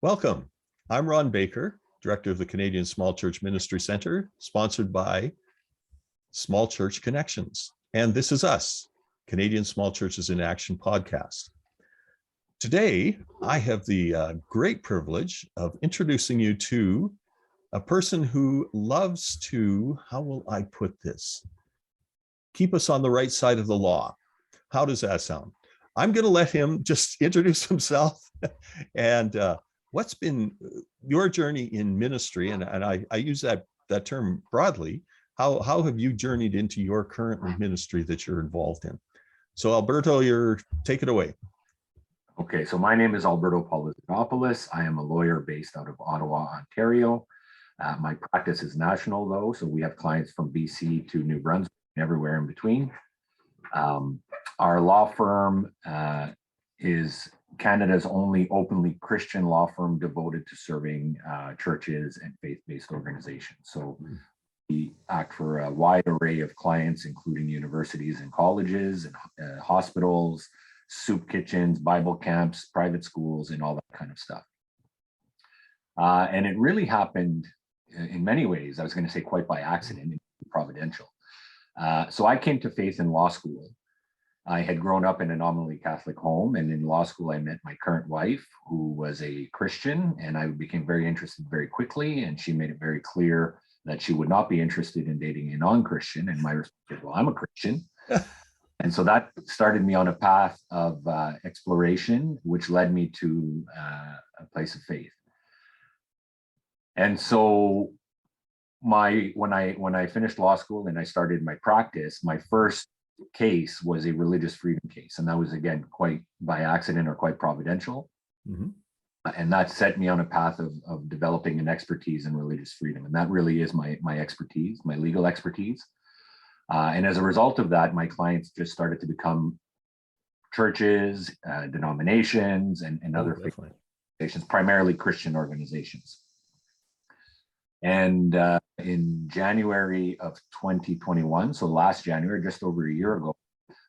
Welcome. I'm Ron Baker, Director of the Canadian Small Church Ministry Centre, sponsored by Small Church Connections. And this is us, Canadian Small Churches in Action podcast. Today, I have the great privilege of introducing you to a person who loves to, how will I put this? Keep us on the right side of the law. How does that sound? I'm going to let him just introduce himself and what's been your journey in ministry? And I use that term broadly. How have you journeyed into your current ministry that you're involved in? So Alberto, take it away. Okay, so my name is Albertos Polizogopoulos. I am a lawyer based out of Ottawa, Ontario. My practice is national though, so we have clients from BC to New Brunswick, everywhere in between. Our law firm is Canada's only openly Christian law firm devoted to serving churches and faith-based organizations. So we act for a wide array of clients, including universities and colleges and hospitals, soup kitchens, Bible camps, private schools, and all that kind of stuff. And it really happened in many ways, I was going to say quite by accident, and providential. So I came to faith in law school. I had grown up in a nominally Catholic home, and in law school, I met my current wife, who was a Christian, and I became very interested very quickly, and she made it very clear that she would not be interested in dating a non-Christian, and my response was, well, I'm a Christian. And so that started me on a path of exploration, which led me to a place of faith. And so when I finished law school and I started my practice, my first case was a religious freedom case. And that was, again, quite by accident or quite providential. Mm-hmm. And that set me on a path of developing an expertise in religious freedom. And that really is my expertise, my legal expertise. And as a result of that, my clients just started to become churches, denominations, and other organizations, primarily Christian organizations. And in January of 2021, so last January, just over a year ago,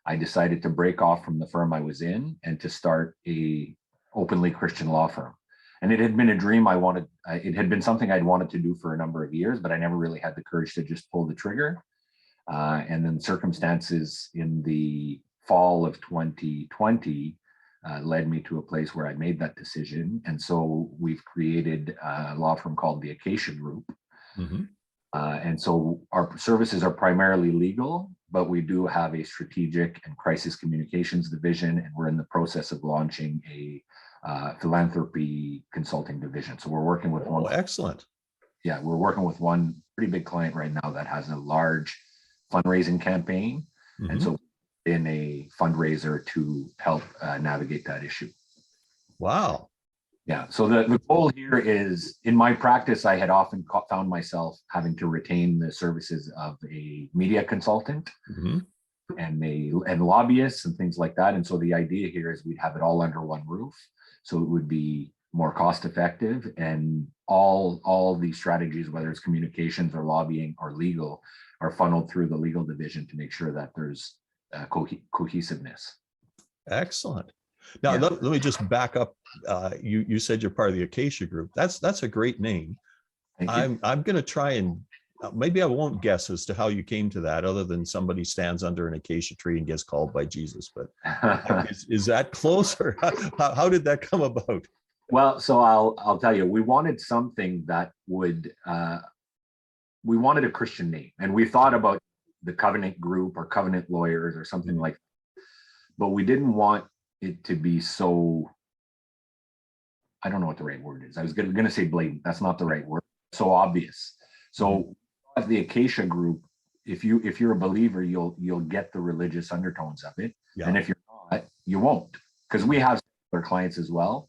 I decided to break off from the firm I was in and to start a openly Christian law firm. And it had been a dream it had been something I'd wanted to do for a number of years, but I never really had the courage to just pull the trigger. And then circumstances in the fall of 2020 led me to a place where I made that decision. And so we've created a law firm called the Acacia Group. Mm-hmm. And so our services are primarily legal, but we do have a strategic and crisis communications division, and we're in the process of launching a philanthropy consulting division. So we're working with one. Excellent. Yeah, we're working with one pretty big client right now that has a large fundraising campaign. Mm-hmm. And so in a fundraiser to help navigate that issue. Wow. Yeah. So the goal here is, in my practice, I had often found myself having to retain the services of a media consultant, mm-hmm. and lobbyists and things like that. And so the idea here is we'd have it all under one roof. So it would be more cost effective, and all these strategies, whether it's communications or lobbying or legal, are funneled through the legal division to make sure that there's cohesiveness. Excellent. Now, let me just back up. You said you're part of the Acacia Group. That's a great name. I'm going to try and maybe I won't guess as to how you came to that, other than somebody stands under an acacia tree and gets called by Jesus. But is that close, or how did that come about? Well, so I'll tell you, we wanted something that would. We wanted a Christian name, and we thought about the Covenant Group or Covenant Lawyers or something like that. But we didn't want it to be so, I don't know what the right word is. I was going to say blatant. That's not the right word. So obvious. So as the Acacia Group, if you're a believer, you'll get the religious undertones of it. Yeah. And if you're not, you won't, because we have other clients as well.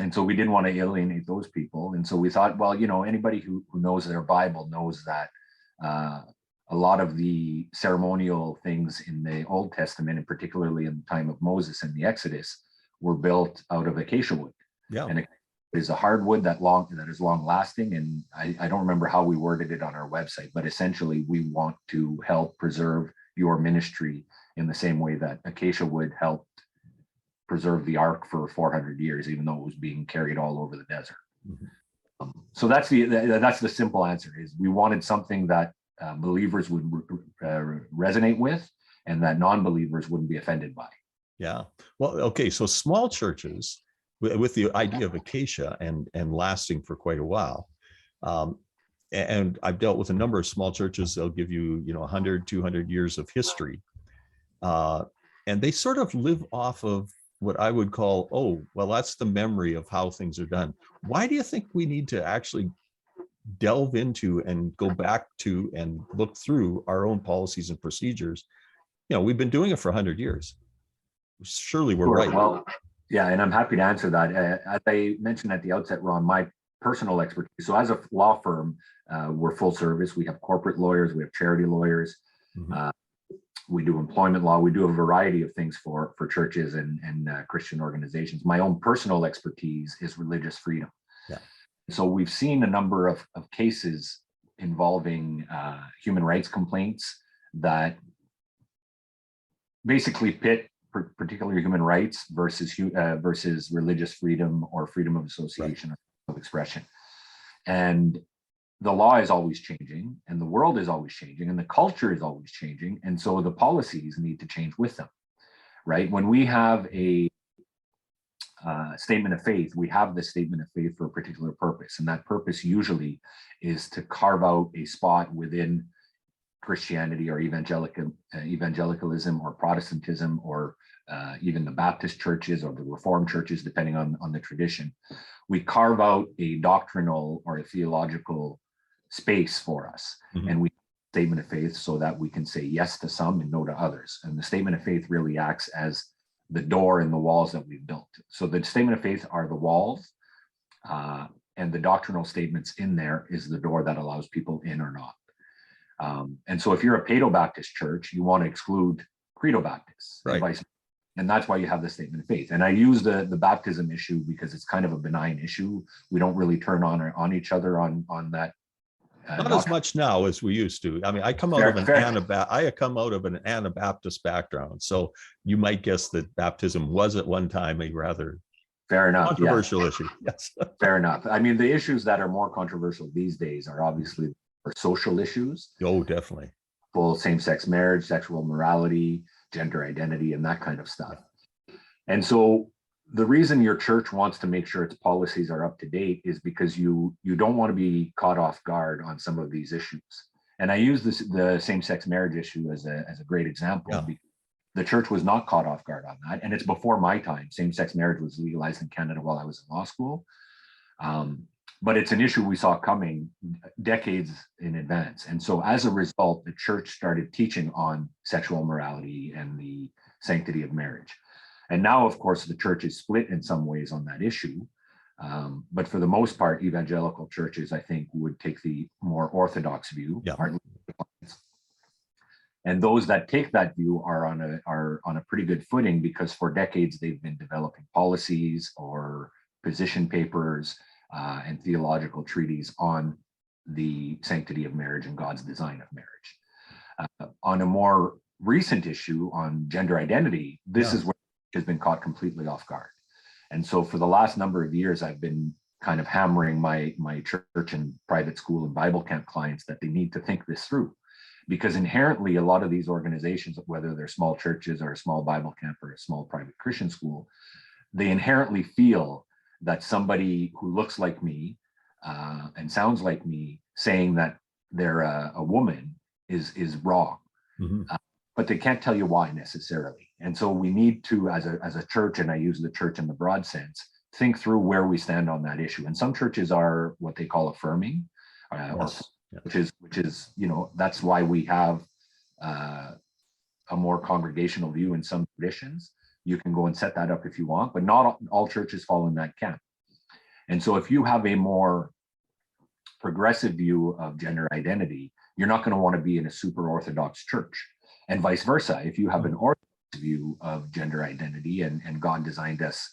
And so we didn't want to alienate those people. And so we thought, well, anybody who knows their Bible knows that a lot of the ceremonial things in the Old Testament, and particularly in the time of Moses and the Exodus, were built out of acacia wood. Yeah. And it is a hardwood that is long lasting. And I don't remember how we worded it on our website, but essentially we want to help preserve your ministry in the same way that acacia wood helped preserve the ark for 400 years, even though it was being carried all over the desert. Mhm. So that's the simple answer, is we wanted something that believers would resonate with and that non-believers wouldn't be offended by. Yeah. Well, okay. So small churches with the idea of Acacia and lasting for quite a while. And I've dealt with a number of small churches. They'll give you, 100, 200 years of history. And they sort of live off of what I would call, oh, well, that's the memory of how things are done. Why do you think we need to actually delve into and go back to and look through our own policies and procedures? We've been doing it for 100 years. Surely we're right. Well, yeah, and I'm happy to answer that. As I mentioned at the outset, Ron, my personal expertise. So as a law firm, we're full service. We have corporate lawyers, we have charity lawyers, we do employment law, we do a variety of things for churches and Christian organizations. My own personal expertise is religious freedom. Yeah. So we've seen a number of cases involving human rights complaints that basically pit particular human rights versus religious freedom or freedom of association, right, or of expression. And the law is always changing, and the world is always changing, and the culture is always changing. And so the policies need to change with them, right? When we have a statement of faith, we have the statement of faith for a particular purpose. And that purpose usually is to carve out a spot within Christianity or evangelicalism or Protestantism or even the Baptist churches or the Reformed churches, depending on the tradition. We carve out a doctrinal or a theological space for us. And we statement of faith so that we can say yes to some and no to others. And the statement of faith really acts as the door and the walls that we've built. So the statement of faith are the walls, and the doctrinal statements in there is the door that allows people in or not. And so if you're a Paedo-Baptist church, you want to exclude Credo-Baptists, right? And that's why you have the statement of faith. And I use the baptism issue because it's kind of a benign issue. We don't really turn on each other on that. Not as much now as we used to. I mean, I come out of an Anabaptist background, so you might guess that baptism was at one time a rather controversial issue. Yes. Fair enough. I mean, the issues that are more controversial these days are obviously social issues. Oh, definitely. Full same-sex marriage, sexual morality, gender identity, and that kind of stuff. And so the reason your church wants to make sure its policies are up to date is because you don't want to be caught off guard on some of these issues. And I use the same-sex marriage issue as a great example. Yeah. Because the church was not caught off guard on that. And it's before my time. Same-sex marriage was legalized in Canada while I was in law school. But it's an issue we saw coming decades in advance. And so as a result, the church started teaching on sexual morality and the sanctity of marriage. And now, of course, the church is split in some ways on that issue. But for the most part, evangelical churches, I think, would take the more orthodox view. Yeah. And those that take that view are on a pretty good footing because for decades they've been developing policies or position papers and theological treaties on the sanctity of marriage and God's design of marriage. On a more recent issue on gender identity, this is where it has been caught completely off guard. And so for the last number of years, I've been kind of hammering my church and private school and Bible camp clients that they need to think this through. Because inherently, a lot of these organizations, whether they're small churches or a small Bible camp or a small private Christian school, they inherently feel that somebody who looks like me and sounds like me saying that they're a woman is wrong. But they can't tell you why necessarily. And so we need to, as a church, and I use the church in the broad sense, think through where we stand on that issue. And some churches are what they call affirming, which is, that's why we have a more congregational view in some traditions. You can go and set that up if you want, but not all churches fall in that camp. And so if you have a more progressive view of gender identity, you're not going to want to be in a super Orthodox church. And vice versa. If you have an Orthodox view of gender identity and God designed us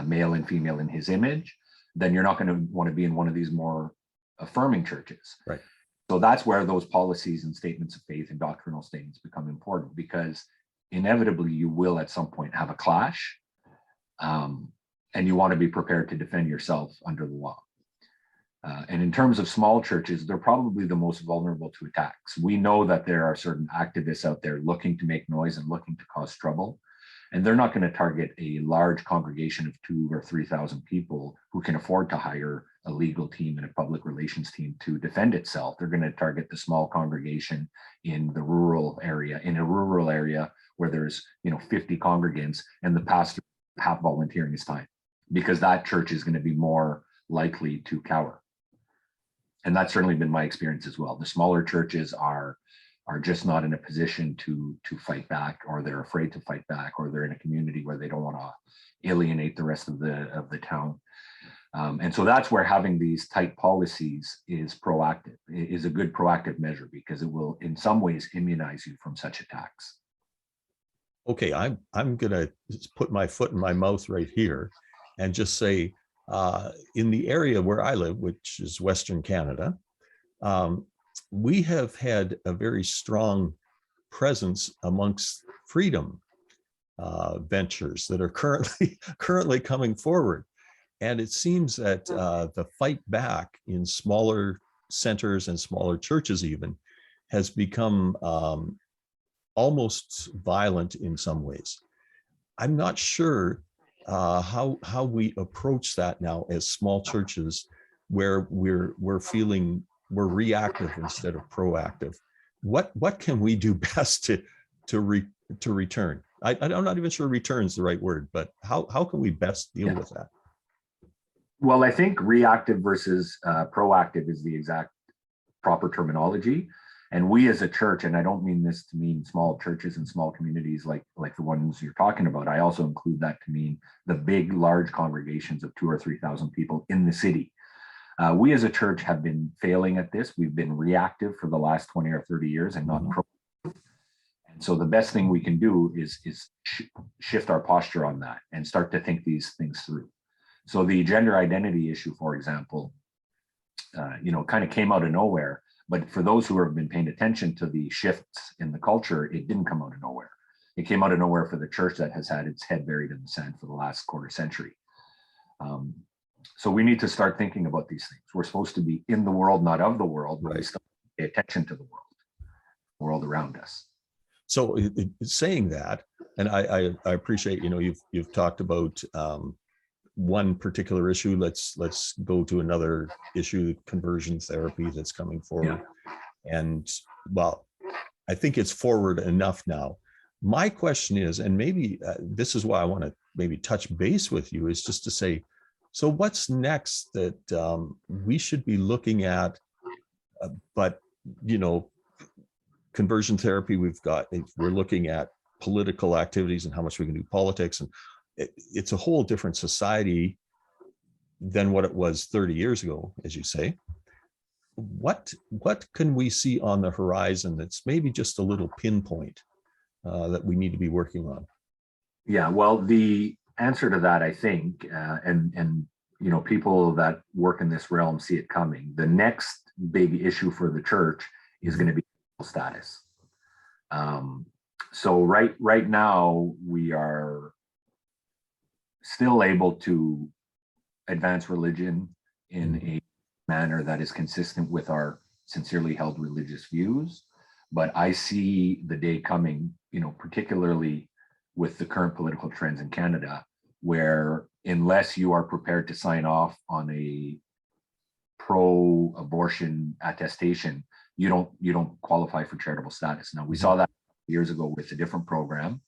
male and female in his image, then you're not going to want to be in one of these more affirming churches. Right. So that's where those policies and statements of faith and doctrinal statements become important, because inevitably you will at some point have a clash. And you want to be prepared to defend yourself under the law. And in terms of small churches, they're probably the most vulnerable to attacks. We know that there are certain activists out there looking to make noise and looking to cause trouble. And they're not going to target a large congregation of 2,000 or 3,000 people who can afford to hire a legal team and a public relations team to defend itself. They're going to target the small congregation in the rural area, in a rural area where there's 50 congregants and the pastor half volunteering his time, because that church is going to be more likely to cower. And that's certainly been my experience as well. The smaller churches are just not in a position to fight back, or they're afraid to fight back, or they're in a community where they don't want to alienate the rest of the town. And so that's where having these tight policies is a good proactive measure, because it will in some ways immunize you from such attacks. Okay, I'm gonna put my foot in my mouth right here and just say, in the area where I live, which is Western Canada, we have had a very strong presence amongst freedom ventures that are currently coming forward. And it seems that the fight back in smaller centers and smaller churches even has become almost violent in some ways. I'm not sure how we approach that now as small churches, where we're feeling we're reactive instead of proactive. What can we do best to return? I'm not even sure return is the right word, but how can we best deal with that? Well, I think reactive versus proactive is the exact proper terminology. And we as a church, and I don't mean this to mean small churches and small communities like the ones you're talking about. I also include that to mean the big, large congregations of 2,000 or 3,000 people in the city. We as a church have been failing at this. We've been reactive for the last 20 or 30 years and not proactive. And so the best thing we can do is shift our posture on that and start to think these things through. So the gender identity issue, for example, kind of came out of nowhere. But for those who have been paying attention to the shifts in the culture, it didn't come out of nowhere. It came out of nowhere for the church that has had its head buried in the sand for the last quarter century. So we need to start thinking about these things. We're supposed to be in the world, not of the world, but we still pay attention to the world around us. So saying that, and I appreciate, you've talked about one particular issue. Let's go to another issue, conversion therapy that's coming forward. Yeah. And well, I think it's forward enough now. My question is, and maybe this is why I want to maybe touch base with you, is just to say, so what's next that we should be looking at? But conversion therapy, we're looking at political activities and how much we can do politics, and it's a whole different society than what it was 30 years ago, as you say. What can we see on the horizon that's maybe just a little pinpoint that we need to be working on? Yeah, well, the answer to that, I think, and people that work in this realm see it coming. The next big issue for the church is going to be status. So right now we are still able to advance religion in a manner that is consistent with our sincerely held religious views. But I see the day coming, particularly with the current political trends in Canada, where unless you are prepared to sign off on a pro-abortion attestation, you don't qualify for charitable status. Now, we saw that years ago with a different program.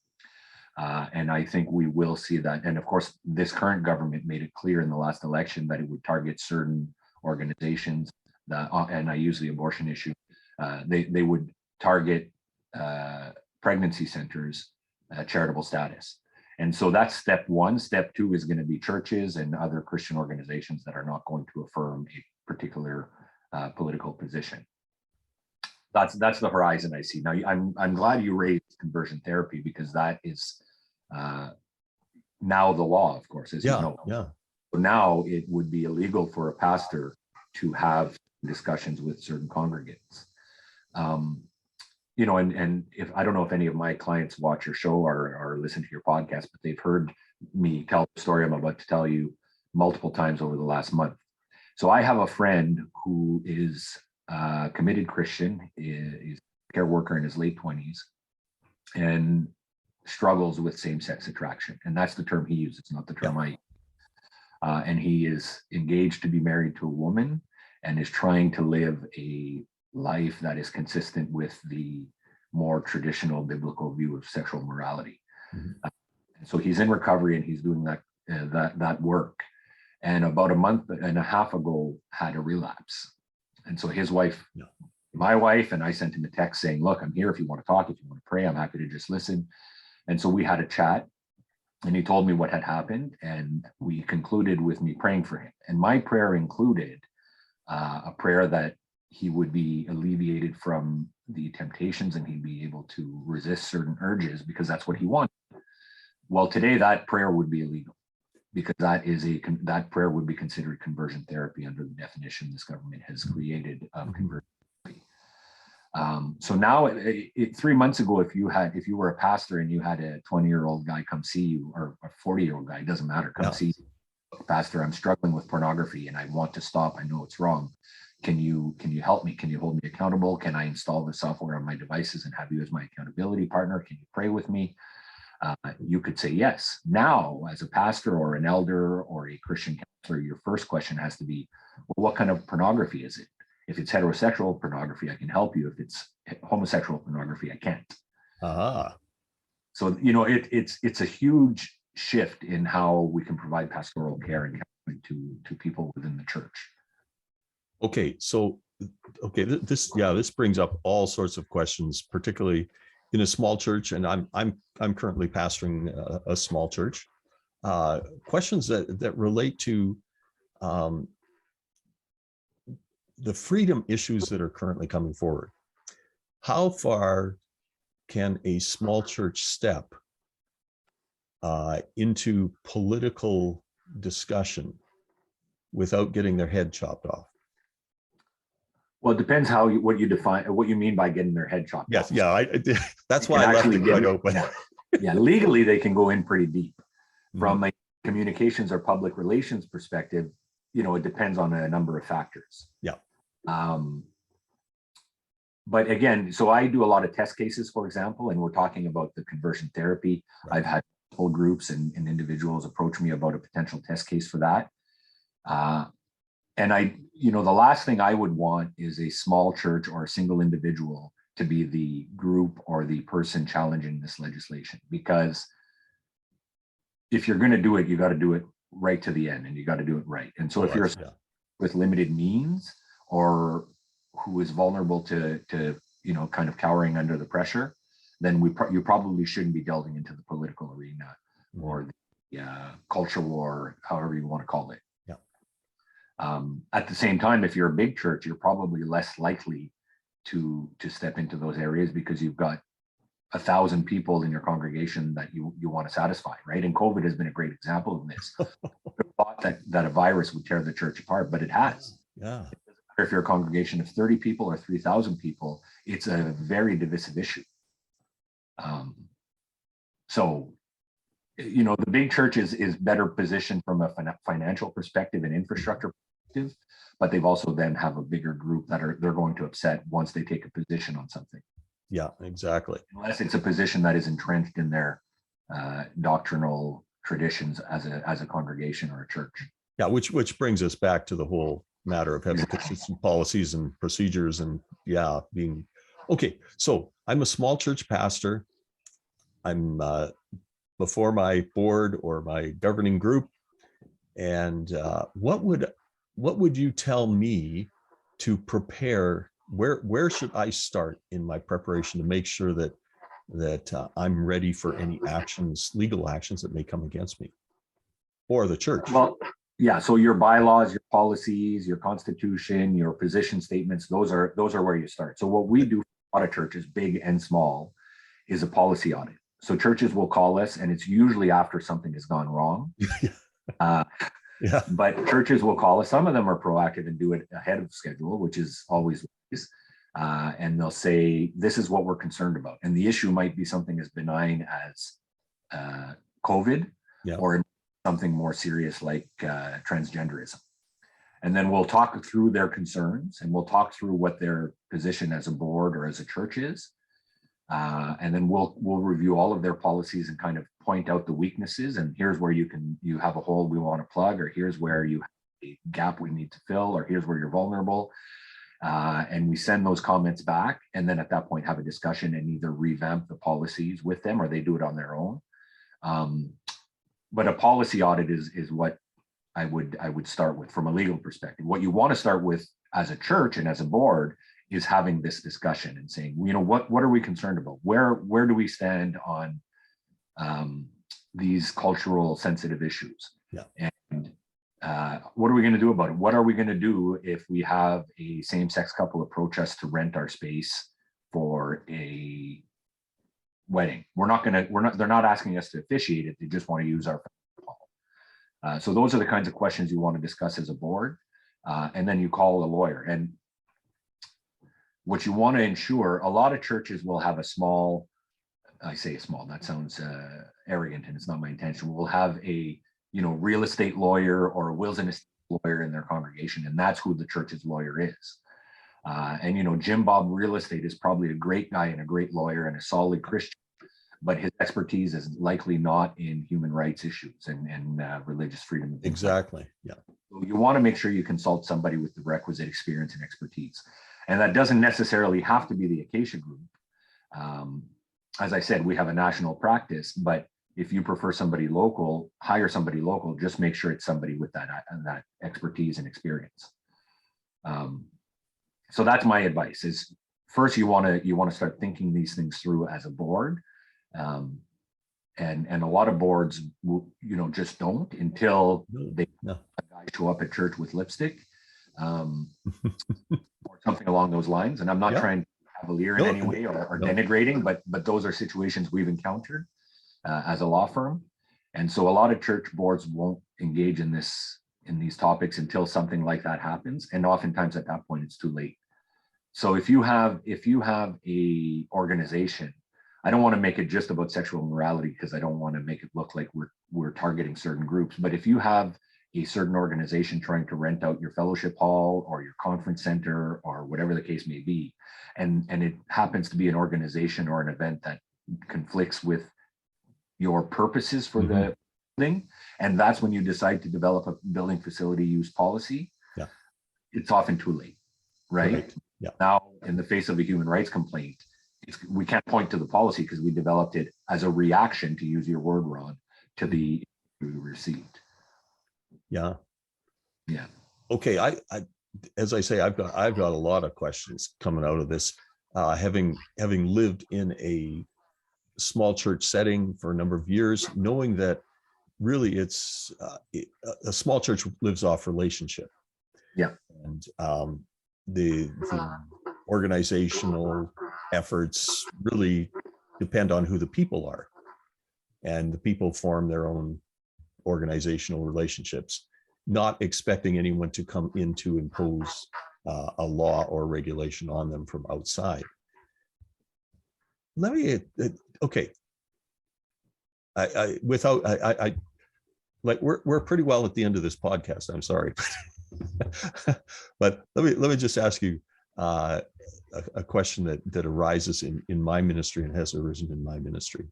And I think we will see that. And of course, this current government made it clear in the last election that it would target certain organizations that, and I use the abortion issue, they would target pregnancy centers, charitable status. And so that's step one. Step two is going to be churches and other Christian organizations that are not going to affirm a particular political position. That's the horizon I see. Now, I'm glad you raised conversion therapy, because that is now the law, of course, as you know. Yeah. So now it would be illegal for a pastor to have discussions with certain congregants. And if I don't know if any of my clients watch your show or listen to your podcast, but they've heard me tell the story I'm about to tell you multiple times over the last month. So I have a friend who is a committed Christian, is a care worker in his late 20s, and struggles with same-sex attraction. And that's the term he uses, not the term I use. And he is engaged to be married to a woman and is trying to live a life that is consistent with the more traditional biblical view of sexual morality. Mm-hmm. So he's in recovery and he's doing that work. And about a month and a half ago had a relapse. And so his wife, my wife, and I sent him a text saying, look, I'm here if you want to talk, if you want to pray, I'm happy to just listen. And so we had a chat and he told me what had happened. And we concluded with me praying for him. And my prayer included a prayer that he would be alleviated from the temptations and he'd be able to resist certain urges because that's what he wanted. Well, today that prayer would be illegal because that prayer would be considered conversion therapy under the definition this government has created of conversion therapy. So now, 3 months ago, if you were a pastor and you had a 20-year-old guy come see you, or a 40-year-old guy, it doesn't matter, come see you, Pastor, I'm struggling with pornography and I want to stop. I know it's wrong. Can you help me? Can you hold me accountable? Can I install the software on my devices and have you as my accountability partner? Can you pray with me? You could say yes. Now, as a pastor or an elder or a Christian counselor, your first question has to be, well, what kind of pornography is it? If it's heterosexual pornography, I can help you. If it's homosexual pornography, I can't. So, it's a huge shift in how we can provide pastoral care and counseling to people within the church. Okay, so this brings up all sorts of questions, particularly in a small church, and I'm currently pastoring a small church. Questions that relate to the freedom issues that are currently coming forward. How far can a small church step into political discussion without getting their head chopped off? Well, it depends what you define, what you mean by getting their head chopped off. That's why I left it quite open. Yeah, legally they can go in pretty deep. From a communications or public relations perspective, it depends on a number of factors. Yeah. But again, so I do a lot of test cases, for example, and we're talking about the conversion therapy. Right. I've had whole groups and individuals approach me about a potential test case for that. And the last thing I would want is a small church or a single individual to be the group or the person challenging this legislation, because if you're going to do it, you got to do it right to the end and you got to do it right. And so if you're with limited means or who is vulnerable to kind of cowering under the pressure, then you probably shouldn't be delving into the political arena or the culture war, however you want to call it. At the same time, if you're a big church, you're probably less likely to step into those areas because you've got 1,000 people in your congregation that you want to satisfy, right? And COVID has been a great example of this. I thought that a virus would tear the church apart, but it has. Yeah. It doesn't matter if you're a congregation of 30 people or 3,000 people, it's a very divisive issue. So the big church is better positioned from a financial perspective and infrastructure perspective, but they've also then have a bigger group they're going to upset once they take a position on something. Yeah, exactly. Unless it's a position that is entrenched in their doctrinal traditions as a congregation or a church. Yeah, which brings us back to the whole matter of having consistent policies and procedures and being okay. So I'm a small church pastor. I'm before my board or my governing group, and what would you tell me to prepare? Where should I start in my preparation to make sure that I'm ready for any legal actions that may come against me or the church? Well, yeah. So your bylaws, your policies, your constitution, your position statements, those are where you start. So what we do for a lot of churches, big and small, is a policy audit. So churches will call us, and it's usually after something has gone wrong. But churches will call us. Some of them are proactive and do it ahead of schedule, which is always wise. And they'll say, this is what we're concerned about. And the issue might be something as benign as COVID, Yeah. or something more serious like transgenderism. And then we'll talk through their concerns, and we'll talk through what their position as a board or as a church is. And then we'll review all of their policies and kind of point out the weaknesses. And here's where you have a hole we want to plug, or here's where you have a gap we need to fill, or here's where you're vulnerable. And we send those comments back, and then at that point have a discussion and either revamp the policies with them or they do it on their own. But a policy audit is what I would start with from a legal perspective. What you want to start with as a church and as a board is having this discussion and saying, you know, what are we concerned about? Where do we stand on these cultural sensitive issues? Yeah. And what are we going to do about it? What are we going to do if we have a same-sex couple approach us to rent our space for a wedding? They're not asking us to officiate it. They just want to use our hall. So those are the kinds of questions you want to discuss as a board. And then you call a lawyer. And what you want to ensure, a lot of churches will have a small, I say small, that sounds arrogant and it's not my intention. We'll have a, real estate lawyer or a wills and estate lawyer in their congregation, and that's who the church's lawyer is. And Jim Bob Real Estate is probably a great guy and a great lawyer and a solid Christian, but his expertise is likely not in human rights issues and religious freedom. Exactly. Yeah. So you want to make sure you consult somebody with the requisite experience and expertise. And that doesn't necessarily have to be the Acacia Group. As I said, we have a national practice, but if you prefer somebody local, hire somebody local, just make sure it's somebody with that expertise and experience. So that's my advice is first you want to start thinking these things through as a board. And a lot of boards just don't until they show up at church with lipstick. Or something along those lines. And I'm not trying to be cavalier in any way or denigrating, but those are situations we've encountered as a law firm. And so a lot of church boards won't engage in these topics until something like that happens. And oftentimes at that point, it's too late. So if you have a organization, I don't want to make it just about sexual morality because I don't want to make it look like we're targeting certain groups. But if you have a certain organization trying to rent out your fellowship hall or your conference center or whatever the case may be, and it happens to be an organization or an event that conflicts with your purposes for the building, and that's when you decide to develop a building facility use policy, it's often too late, right? Yeah. Now, in the face of a human rights complaint, we can't point to the policy because we developed it as a reaction, to use your word, Ron, to the we received. Yeah. Yeah. Okay. I as I say, I've got a lot of questions coming out of this. Having lived in a small church setting for a number of years, knowing that really it's a small church lives off relationship. Yeah. And the organizational efforts really depend on who the people are, and the people form their own organizational relationships, not expecting anyone to come in to impose a law or regulation on them from outside. Let me, okay. I like we're pretty well at the end of this podcast. I'm sorry, but let me just ask you a question that arises in my ministry and has arisen in my ministry.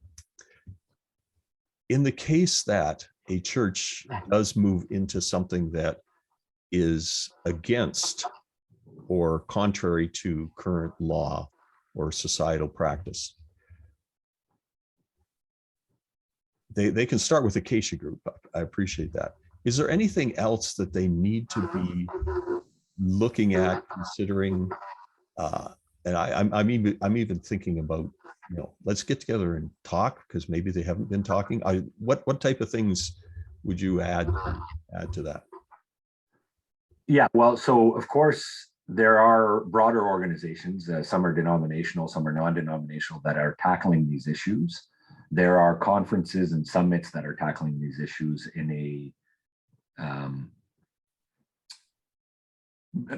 In the case that a church does move into something that is against or contrary to current law or societal practice, they can start with Acacia Group. I appreciate that. Is there anything else that they need to be looking at, considering? And I'm even thinking about, let's get together and talk, because maybe they haven't been talking. What type of things would you add to that? Yeah, well, so of course there are broader organizations. Some are denominational, some are non-denominational, that are tackling these issues. There are conferences and summits that are tackling these issues in a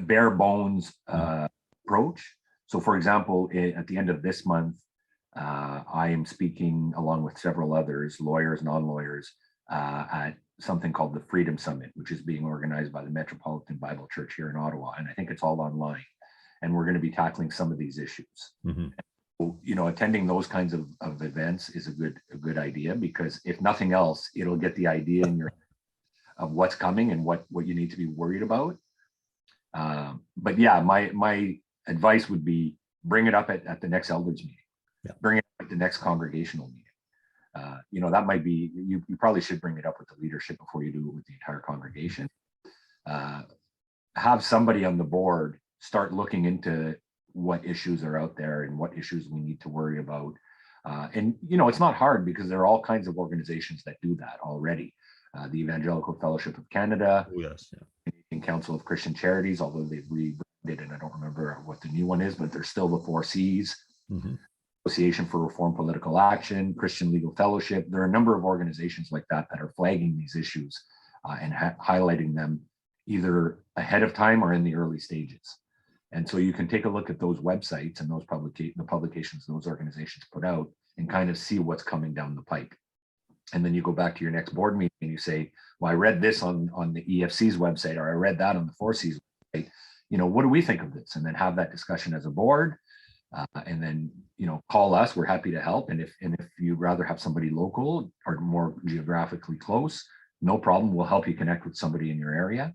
bare bones approach. So for example, at the end of this month, I am speaking along with several others, lawyers, non-lawyers, at something called the Freedom Summit, which is being organized by the Metropolitan Bible Church here in Ottawa. And I think it's all online. And we're going to be tackling some of these issues. Mm-hmm. You know, attending those kinds of events is a good idea, because if nothing else, it'll get the idea in your of what's coming and what you need to be worried about. But yeah, my advice would be bring it up at the next elders meeting. Yeah. Bring it up at the next congregational meeting. You know, that might be, you probably should bring it up with the leadership before you do it with the entire congregation. Have somebody on the board start looking into what issues are out there and what issues we need to worry about. And, you know, it's not hard, because there are all kinds of organizations that do that already. The Evangelical Fellowship of Canada, Oh, yes. Yeah. Canadian Council of Christian Charities, although they've rebranded, and I don't remember what the new one is, but they're still the 4 Cs. Mm-hmm. Association for Reform Political Action, Christian Legal Fellowship. There are a number of organizations like that that are flagging these issues and highlighting them either ahead of time or in the early stages. And so you can take a look at those websites and those the publications those organizations put out and kind of see what's coming down the pike. And then you go back to your next board meeting and you say, well, I read this on the EFC's website, or I read that on the 4C's website. You know, what do we think of this? And then have that discussion as a board. And then, you know, call us. We're happy to help. And if you'd rather have somebody local or more geographically close, no problem. We'll help you connect with somebody in your area.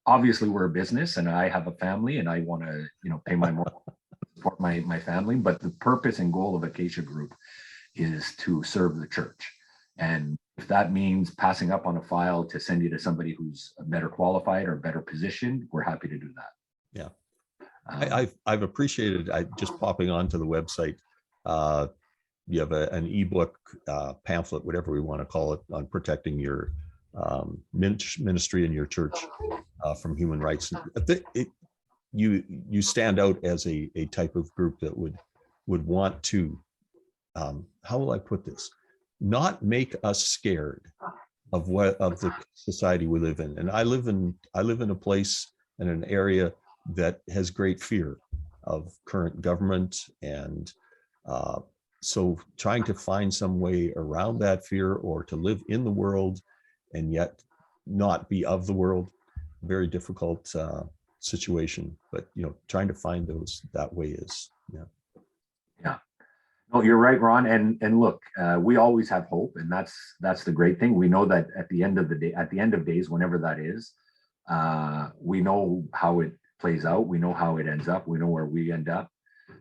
Obviously, we're a business, and I have a family, and I want to, you know, pay my mortgage, support my family. But the purpose and goal of Acacia Group is to serve the church. And if that means passing up on a file to send you to somebody who's better qualified or better positioned, we're happy to do that. Yeah. I've appreciated just popping onto the website. You have an ebook, pamphlet, whatever we want to call it, on protecting your ministry and your church from human rights. You stand out as a type of group that would want to, how will I put this, not make us scared of the society we live in. And I live in a place in an area that has great fear of current government, and so trying to find some way around that fear, or to live in the world and yet not be of the world, very difficult situation. But, you know, trying to find that way is, yeah. No, you're right, Ron. And look, we always have hope, and that's the great thing. We know that at the end of the day, at the end of days, whenever that is, we know how it plays out. We know how it ends up. We know where we end up.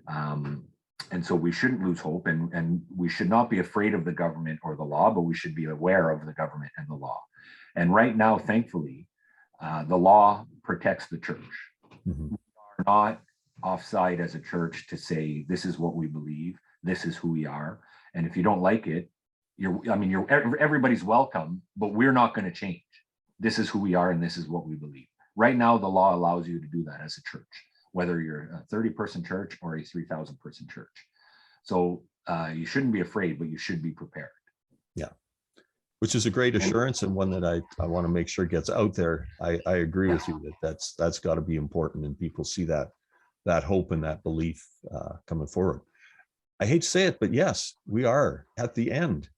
And so we shouldn't lose hope, and we should not be afraid of the government or the law, but we should be aware of the government and the law. And right now, thankfully, the law protects the church. Mm-hmm. We are not offside as a church to say, this is what we believe, this is who we are. And if you don't like it, everybody's welcome, but we're not going to change. This is who we are, and this is what we believe. Right now, the law allows you to do that as a church, whether you're a 30-person church or a 3,000-person church. So you shouldn't be afraid, but you should be prepared. Yeah, which is a great assurance, and one that I want to make sure gets out there. I agree with you that's got to be important, and people see that hope and that belief coming forward. I hate to say it, but yes, we are at the end.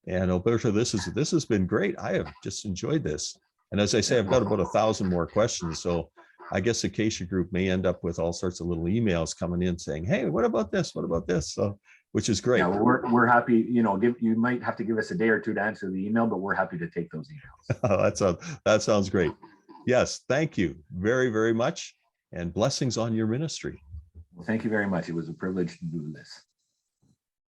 And Alberto, this has been great. I have just enjoyed this. And as I say, I've got about 1,000 more questions. So I guess Acacia Group may end up with all sorts of little emails coming in saying, hey, what about this? What about this? So, which is great. Yeah, we're happy, you know, you might have to give us a day or two to answer the email, but we're happy to take those emails. Oh, that sounds great. Yes, thank you very, very much. And blessings on your ministry. Well, thank you very much. It was a privilege to do this.